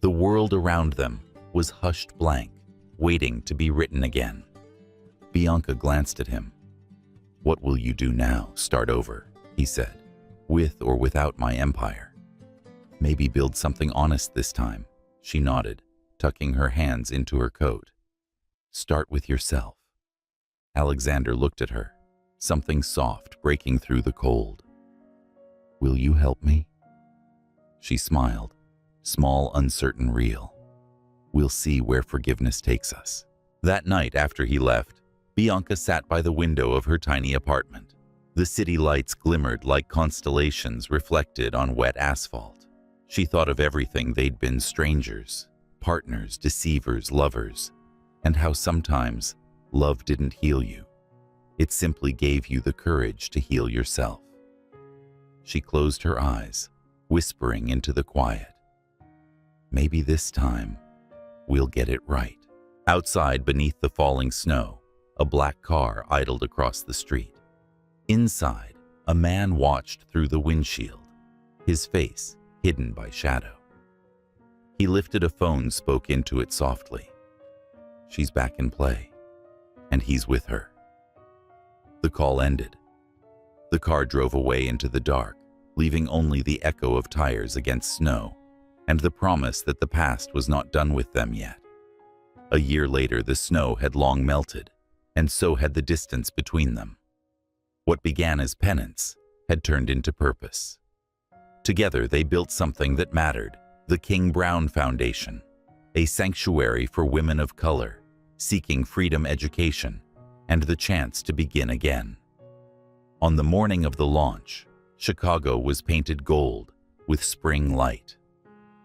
S1: The world around them was hushed blank, waiting to be written again. Bianca glanced at him. "What will you do now? Start over?" he said. with or without my empire. Maybe build something honest this time, she nodded, tucking her hands into her coat. Start with yourself. Alexander looked at her, something soft breaking through the cold. Will you help me? She smiled, small, uncertain, real. We'll see where forgiveness takes us. That night after he left, Bianca sat by the window of her tiny apartment. The city lights glimmered like constellations reflected on wet asphalt. She thought of everything they'd been: strangers, partners, deceivers, lovers, and how sometimes love didn't heal you. It simply gave you the courage to heal yourself. She closed her eyes, whispering into the quiet. Maybe this time, we'll get it right. Outside, beneath the falling snow, a black car idled across the street. Inside, a man watched through the windshield, his face hidden by shadow. He lifted a phone, spoke into it softly. She's back in play, and he's with her. The call ended. The car drove away into the dark, leaving only the echo of tires against snow and the promise that the past was not done with them yet. A year later, the snow had long melted, and so had the distance between them. What began as penance had turned into purpose. Together, they built something that mattered: the King Brown Foundation, a sanctuary for women of color seeking freedom, education, and the chance to begin again. On the morning of the launch, Chicago was painted gold with spring light.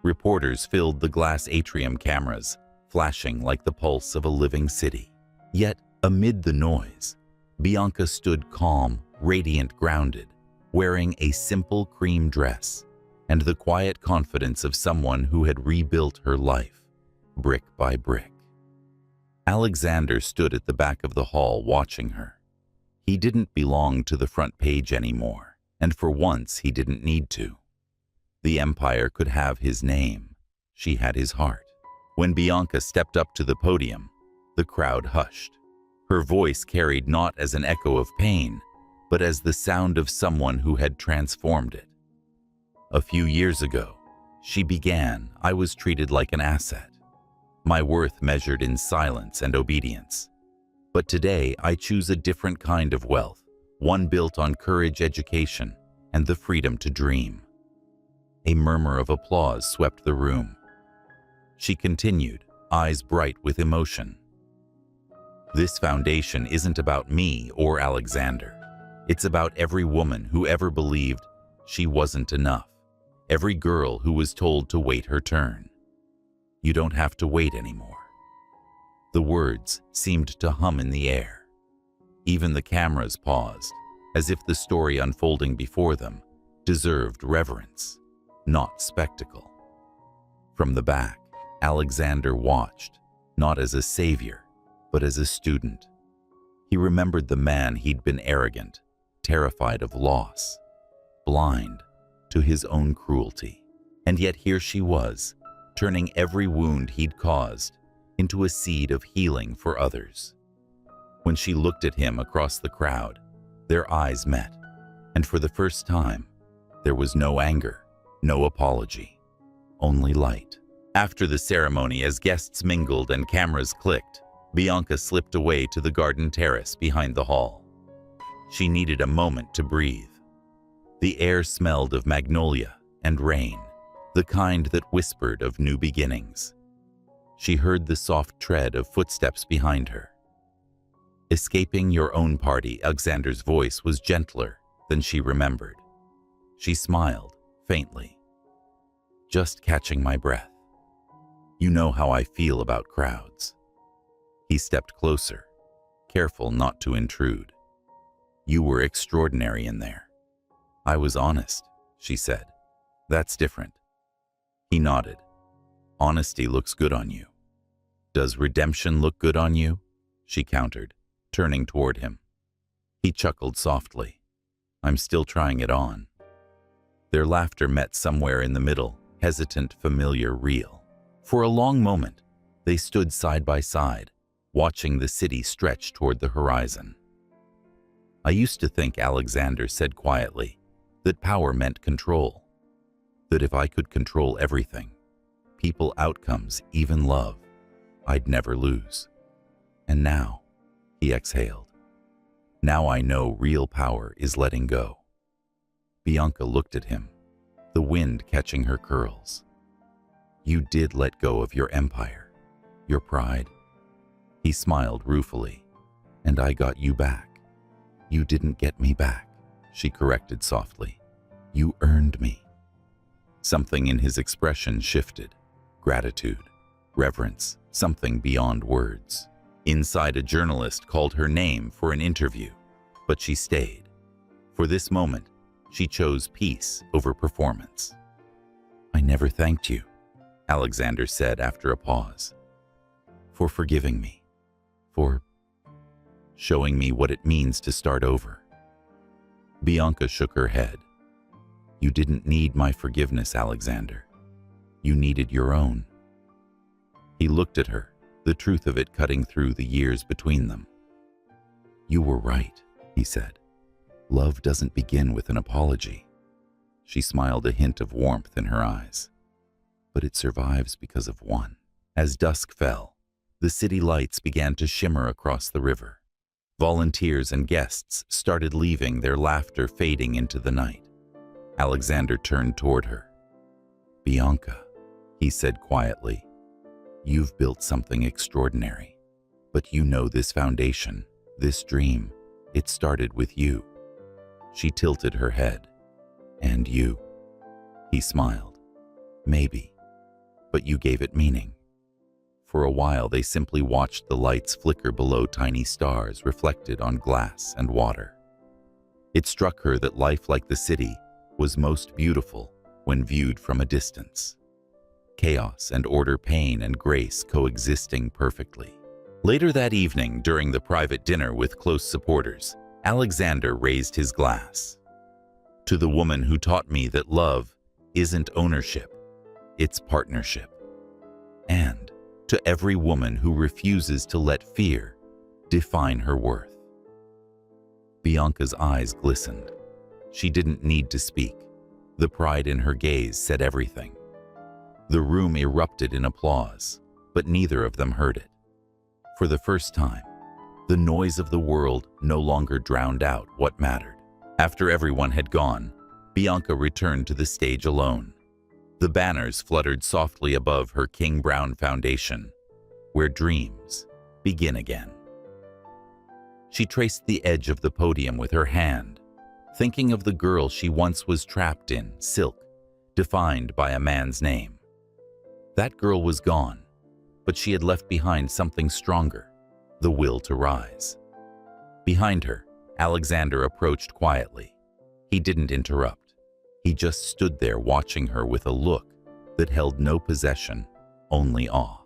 S1: Reporters filled the glass atrium, cameras flashing like the pulse of a living city. Yet, amid the noise, Bianca stood calm, radiant, grounded, wearing a simple cream dress and the quiet confidence of someone who had rebuilt her life, brick by brick. Alexander stood at the back of the hall watching her. He didn't belong to the front page anymore, and for once he didn't need to. The empire could have his name. She had his heart. When Bianca stepped up to the podium, the crowd hushed. Her voice carried not as an echo of pain, but as the sound of someone who had transformed it. A few years ago, she began, I was treated like an asset. My worth measured in silence and obedience. But today, I choose a different kind of wealth, one built on courage, education, and the freedom to dream. A murmur of applause swept the room. She continued, eyes bright with emotion. This foundation isn't about me or Alexander. It's about every woman who ever believed she wasn't enough. Every girl who was told to wait her turn. You don't have to wait anymore. The words seemed to hum in the air. Even the cameras paused, as if the story unfolding before them deserved reverence, not spectacle. From the back, Alexander watched, not as a savior, but as a student. He remembered the man he'd been: arrogant, terrified of loss, blind to his own cruelty. And yet here she was, turning every wound he'd caused into a seed of healing for others. When she looked at him across the crowd, their eyes met, and for the first time, there was no anger, no apology, only light. After the ceremony, as guests mingled and cameras clicked, Bianca slipped away to the garden terrace behind the hall. She needed a moment to breathe. The air smelled of magnolia and rain, the kind that whispered of new beginnings. She heard the soft tread of footsteps behind her. Escaping your own party, Alexander's voice was gentler than she remembered. She smiled, faintly. Just catching my breath. You know how I feel about crowds. He stepped closer, careful not to intrude. You were extraordinary in there. I was honest, she said. That's different. He nodded. Honesty looks good on you. Does redemption look good on you? She countered, turning toward him. He chuckled softly. I'm still trying it on. Their laughter met somewhere in the middle, hesitant, familiar, real. For a long moment, they stood side by side, watching the city stretch toward the horizon. I used to think, Alexander said quietly, that power meant control, that if I could control everything, people, outcomes, even love, I'd never lose. And now, he exhaled, now I know real power is letting go. Bianca looked at him, the wind catching her curls. You did let go of your empire, your pride. He smiled ruefully, and I got you back. You didn't get me back, she corrected softly. You earned me. Something in his expression shifted. Gratitude, reverence, something beyond words. Inside, a journalist called her name for an interview, but she stayed. For this moment, she chose peace over performance. I never thanked you, Alexander said after a pause, for forgiving me, for showing me what it means to start over. Bianca shook her head. You didn't need my forgiveness, Alexander. You needed your own. He looked at her, the truth of it cutting through the years between them. You were right, he said. Love doesn't begin with an apology. She smiled, a hint of warmth in her eyes. But it survives because of one. As dusk fell, the city lights began to shimmer across the river. Volunteers and guests started leaving, their laughter fading into the night. Alexander turned toward her. Bianca, he said quietly, you've built something extraordinary. But you know this foundation, this dream, it started with you. She tilted her head. And you? He smiled. Maybe. But you gave it meaning. For a while, they simply watched the lights flicker below, tiny stars reflected on glass and water. It struck her that life, like the city, was most beautiful when viewed from a distance. Chaos and order, pain and grace coexisting perfectly. Later that evening, during the private dinner with close supporters, Alexander raised his glass. To the woman who taught me that love isn't ownership, it's partnership. And to every woman who refuses to let fear define her worth. Bianca's eyes glistened. She didn't need to speak. The pride in her gaze said everything. The room erupted in applause, but neither of them heard it. For the first time, the noise of the world no longer drowned out what mattered. After everyone had gone, Bianca returned to the stage alone. The banners fluttered softly above her king brown foundation, where dreams begin again. She traced the edge of the podium with her hand, thinking of the girl she once was trapped in, silk, defined by a man's name. That girl was gone, but she had left behind something stronger, the will to rise. Behind her, Alexander approached quietly. He didn't interrupt. He just stood there watching her with a look that held no possession, only awe.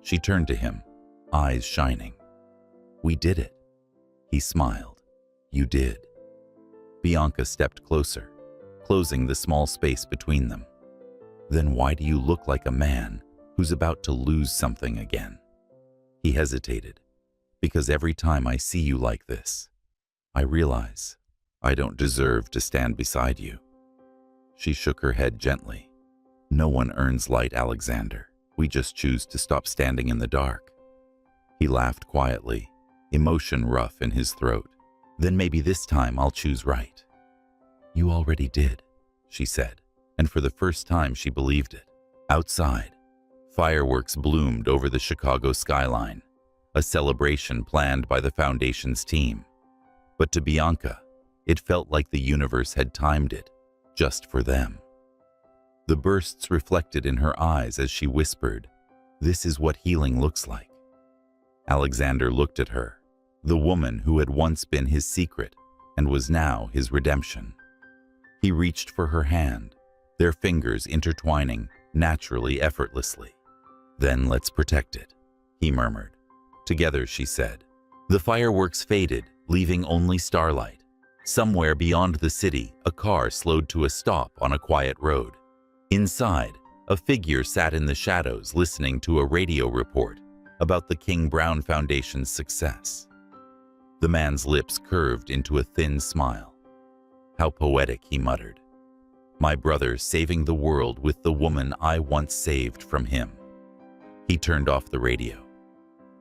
S1: She turned to him, eyes shining. We did it. He smiled. You did. Bianca stepped closer, closing the small space between them. Then why do you look like a man who's about to lose something again? He hesitated. Because every time I see you like this, I realize I don't deserve to stand beside you. She shook her head gently. No one earns light, Alexander. We just choose to stop standing in the dark. He laughed quietly, emotion rough in his throat. Then maybe this time I'll choose right. You already did, she said, and for the first time she believed it. Outside, fireworks bloomed over the Chicago skyline, a celebration planned by the Foundation's team. But to Bianca, it felt like the universe had timed it, just for them. The bursts reflected in her eyes as she whispered, "This is what healing looks like." Alexander looked at her, the woman who had once been his secret and was now his redemption. He reached for her hand, their fingers intertwining naturally, effortlessly. "Then let's protect it," he murmured. Together, she said. The fireworks faded, leaving only starlight. Somewhere beyond the city, a car slowed to a stop on a quiet road. Inside, a figure sat in the shadows listening to a radio report about the King Brown Foundation's success. The man's lips curved into a thin smile. How poetic, he muttered. My brother saving the world with the woman I once saved from him. He turned off the radio.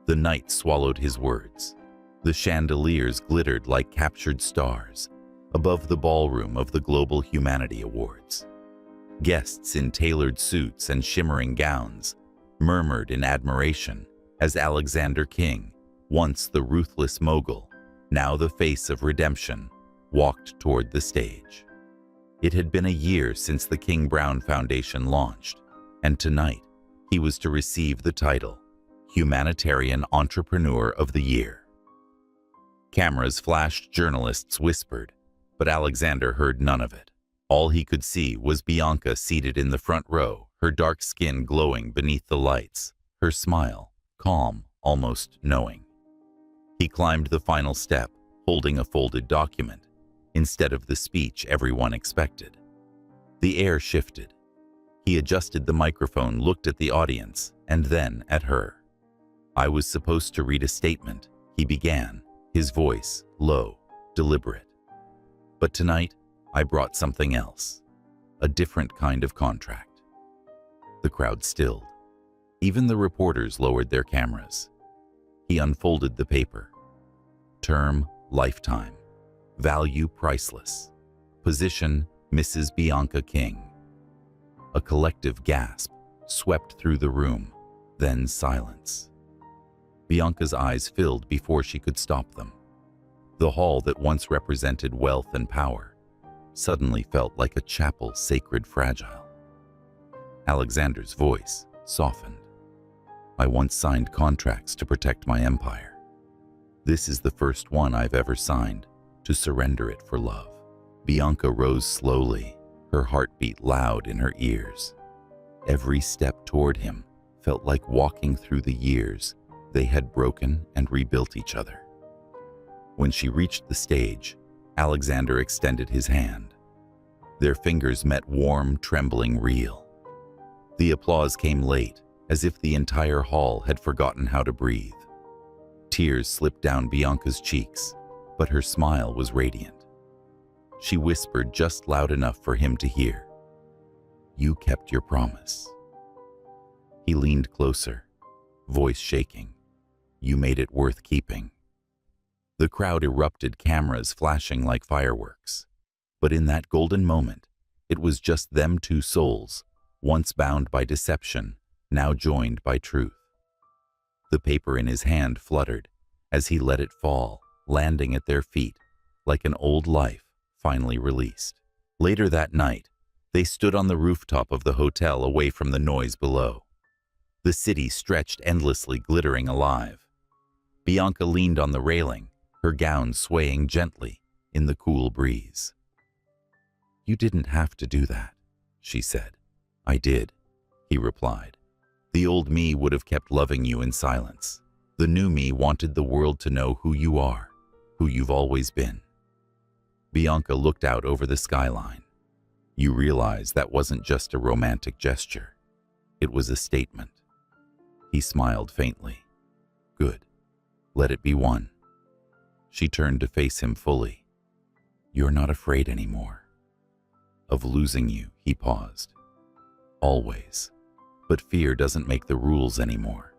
S1: The night swallowed his words. The chandeliers glittered like captured stars above the ballroom of the Global Humanity Awards. Guests in tailored suits and shimmering gowns murmured in admiration as Alexander King, once the ruthless mogul, now the face of redemption, walked toward the stage. It had been a year since the King Brown Foundation launched, and tonight he was to receive the title Humanitarian Entrepreneur of the Year. Cameras flashed, journalists whispered, but Alexander heard none of it. All he could see was Bianca seated in the front row, her dark skin glowing beneath the lights, her smile calm, almost knowing. He climbed the final step, holding a folded document, instead of the speech everyone expected. The air shifted. He adjusted the microphone, looked at the audience, and then at her. I was supposed to read a statement, he began, his voice low, deliberate. But tonight, I brought something else, a different kind of contract. The crowd stilled. Even the reporters lowered their cameras. He unfolded the paper. Term, lifetime. Value, priceless. Position, Mrs. Bianca King. A collective gasp swept through the room, then silence. Bianca's eyes filled before she could stop them. The hall that once represented wealth and power suddenly felt like a chapel, sacred, fragile. Alexander's voice softened. I once signed contracts to protect my empire. This is the first one I've ever signed to surrender it for love. Bianca rose slowly, her heartbeat loud in her ears. Every step toward him felt like walking through the years they had broken and rebuilt each other. When she reached the stage, Alexander extended his hand. Their fingers met, warm, trembling, real. The applause came late, as if the entire hall had forgotten how to breathe. Tears slipped down Bianca's cheeks, but her smile was radiant. She whispered just loud enough for him to hear. You kept your promise. He leaned closer, voice shaking. You made it worth keeping. The crowd erupted, cameras flashing like fireworks. But in that golden moment, it was just them two souls, once bound by deception, now joined by truth. The paper in his hand fluttered as he let it fall, landing at their feet like an old life finally released. Later that night, they stood on the rooftop of the hotel away from the noise below. The city stretched endlessly, glittering alive. Bianca leaned on the railing, her gown swaying gently in the cool breeze. You didn't have to do that, she said. I did, he replied. The old me would have kept loving you in silence. The new me wanted the world to know who you are, who you've always been. Bianca looked out over the skyline. You realize that wasn't just a romantic gesture. It was a statement. He smiled faintly. Good. Let it be one. She turned to face him fully. You're not afraid anymore. Of losing you, he paused. Always. But fear doesn't make the rules anymore.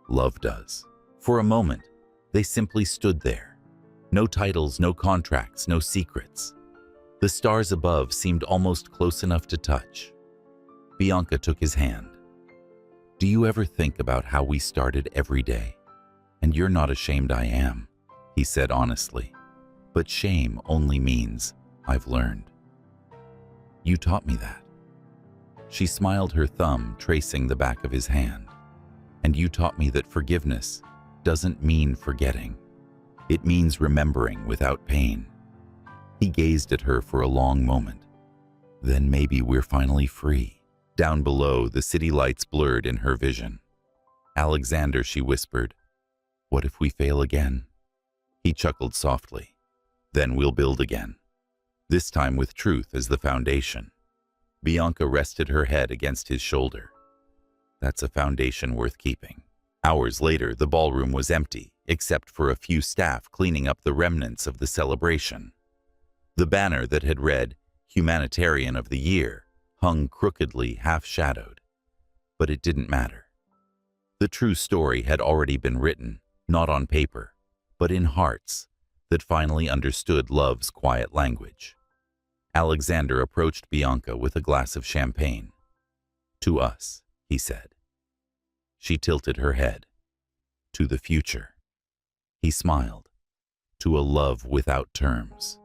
S1: Love does. For a moment, they simply stood there. No titles, no contracts, no secrets. The stars above seemed almost close enough to touch. Bianca took his hand. Do you ever think about how we started every day? And you're not ashamed, I am, he said honestly. But shame only means I've learned. You taught me that. She smiled, her thumb tracing the back of his hand. And you taught me that forgiveness doesn't mean forgetting. It means remembering without pain. He gazed at her for a long moment. Then maybe we're finally free. Down below, the city lights blurred in her vision. Alexander, she whispered, what if we fail again? He chuckled softly. Then we'll build again. This time with truth as the foundation. Bianca rested her head against his shoulder. That's a foundation worth keeping. Hours later, the ballroom was empty, except for a few staff cleaning up the remnants of the celebration. The banner that had read Humanitarian of the Year hung crookedly, half-shadowed. But it didn't matter. The true story had already been written, not on paper, but in hearts that finally understood love's quiet language. Alexander approached Bianca with a glass of champagne. "To us," he said. She tilted her head. "To the future." He smiled. "To a love without terms."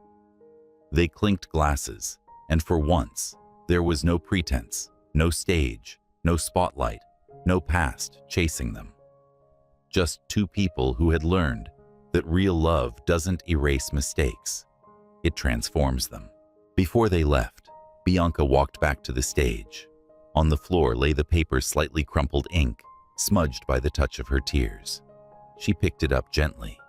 S1: They clinked glasses, and for once, there was no pretense, no stage, no spotlight, no past chasing them. Just two people who had learned that real love doesn't erase mistakes. It transforms them. Before they left, Bianca walked back to the stage. On the floor lay the paper slightly crumpled ink, smudged by the touch of her tears. She picked it up gently.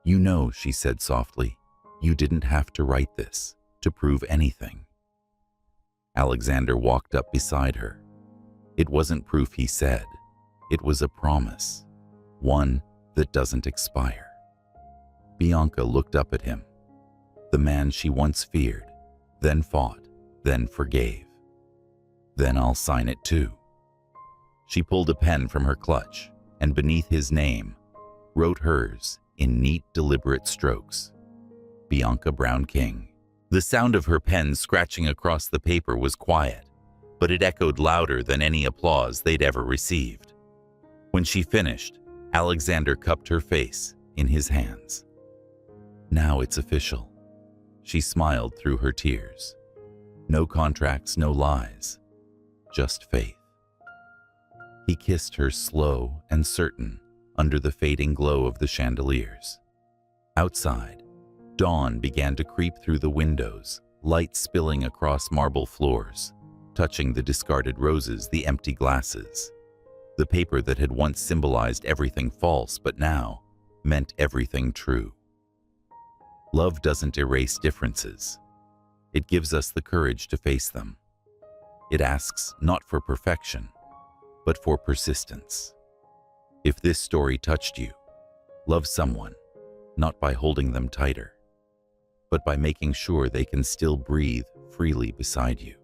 S1: "You know," she said softly, "you didn't have to write this to prove anything." Alexander walked up beside her. It wasn't proof, he said. It was a promise, one that doesn't expire. Bianca looked up at him, the man she once feared, then fought, then forgave. "Then I'll sign it too." She pulled a pen from her clutch, and beneath his name, wrote hers in neat, deliberate strokes. Bianca Brown King. The sound of her pen scratching across the paper was quiet, but it echoed louder than any applause they'd ever received. When she finished, Alexander cupped her face in his hands. "Now it's official." She smiled through her tears. No contracts, no lies, just faith. He kissed her slow and certain under the fading glow of the chandeliers. Outside, dawn began to creep through the windows, light spilling across marble floors, touching the discarded roses, the empty glasses. The paper that had once symbolized everything false but now meant everything true. Love doesn't erase differences. It gives us the courage to face them. It asks not for perfection, but for persistence. If this story touched you, love someone, not by holding them tighter, but by making sure they can still breathe freely beside you.